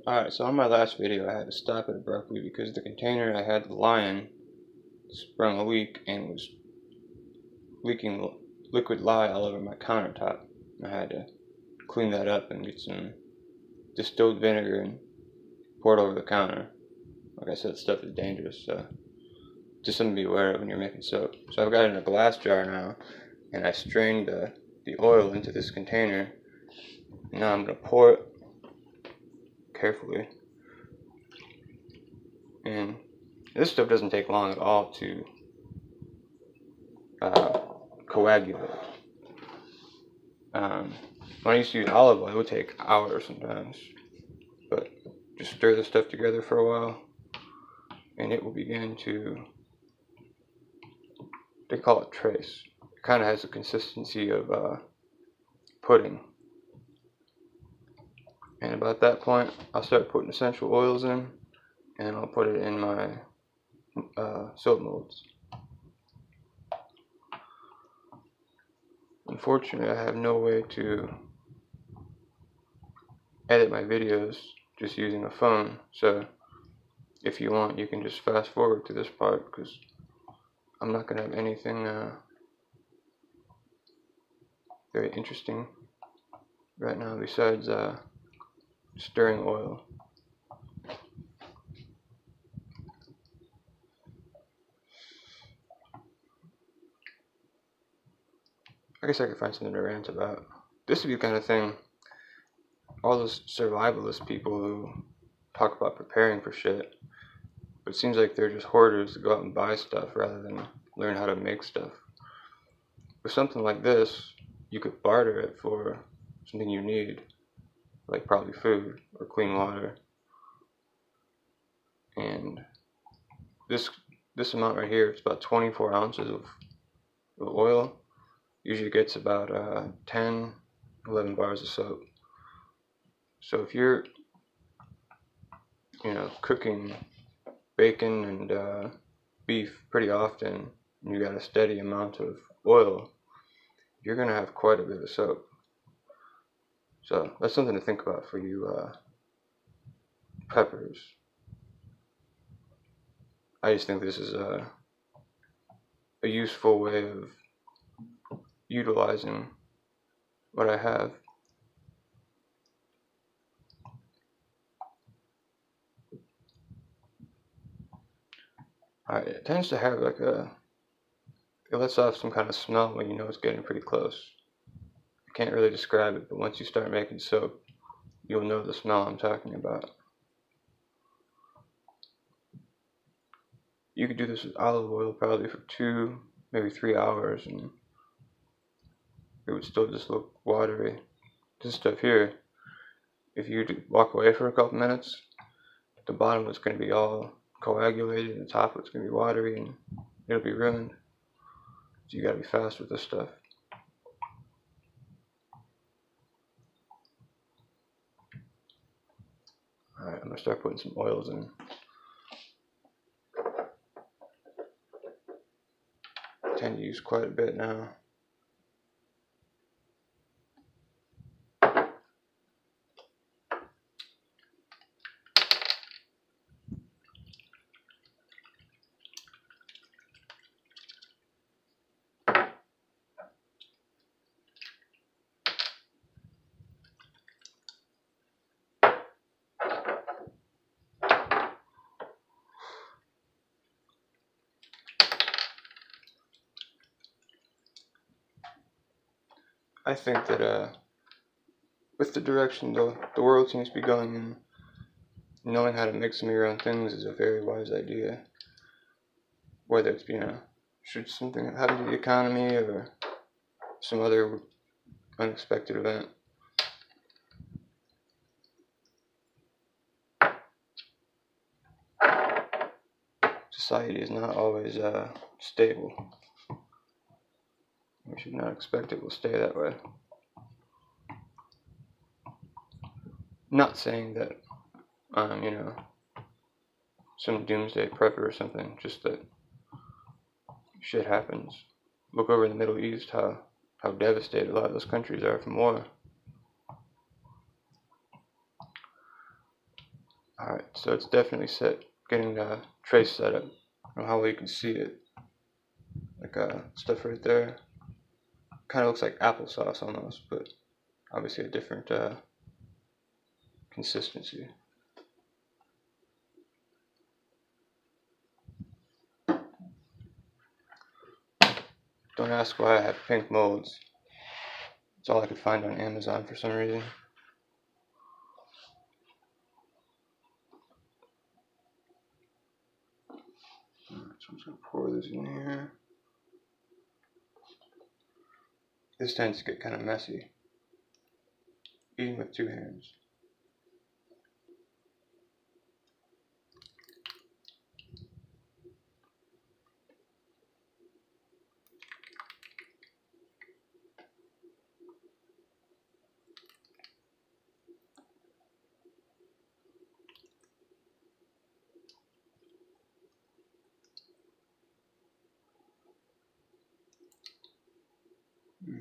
Alright, so on my last video I had to stop it abruptly because the container I had the lye in sprung a leak and was leaking liquid lye all over my countertop. I had to clean that up and get some distilled vinegar and pour it over the counter. Like I said, stuff is dangerous, so just something to be aware of when you're making soap. So I've got it in a glass jar now, and I strained the oil into this container. Now I'm going to pour it carefully. And this stuff doesn't take long at all to coagulate. When I used to use olive oil, it would take hours sometimes. But just stir the stuff together for a while, and it will begin to, they call it trace. It kind of has the consistency of pudding. And about that point, I'll start putting essential oils in, and I'll put it in my soap molds. Unfortunately, I have no way to edit my videos just using a phone, so if you want, you can just fast forward to this part, because I'm not going to have anything very interesting right now besides stirring oil. I guess I could find something to rant about. This would be the kind of thing all those survivalist people who talk about preparing for shit, but it seems like they're just hoarders that go out and buy stuff rather than learn how to make stuff. With something like this, you could barter it for something you need, like probably food or clean water. And this amount right here, it's about 24 ounces of oil. Usually gets about 10-11 bars of soap. So if you're cooking bacon and beef pretty often, and you got a steady amount of oil, you're gonna have quite a bit of soap. So that's something to think about for you preppers. I just think this is a useful way of utilizing what I have. Alright, it tends to have like it lets off some kind of smell when you know it's getting pretty close. I can't really describe it, but once you start making soap, you'll know the smell I'm talking about. You could do this with olive oil probably for 2, maybe 3 hours, and it would still just look watery. This stuff here, if you walk away for a couple minutes, the bottom is going to be all coagulated, and the top is going to be watery, and it'll be ruined. So you gotta be fast with this stuff. Alright, I'm gonna start putting some oils in. I tend to use quite a bit now. I think that with the direction the world seems to be going in, knowing how to make some of your own things is a very wise idea. Whether it's, should something happen to the economy or some other unexpected event. Society is not always stable. We should not expect it will stay that way. Not saying that some doomsday prepper or something, just that shit happens. Look over in the Middle East, how devastated a lot of those countries are from war. Alright, so it's definitely set. Getting the trace set up. I don't know how well you can see it. Like stuff right there. Kind of looks like applesauce almost, but obviously a different consistency. Don't ask why I have pink molds. It's all I could find on Amazon for some reason. Alright, so I'm just going to pour this in here. This tends to get kind of messy, even with two hands.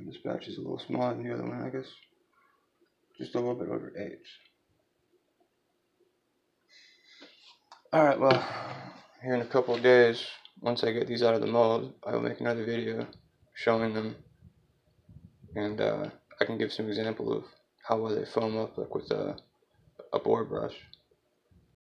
This batch is a little smaller than the other one, I guess. Just a little bit over 8. Alright, well, here in a couple of days, once I get these out of the mold, I will make another video showing them, and I can give some example of how well they foam up, like with a boar brush.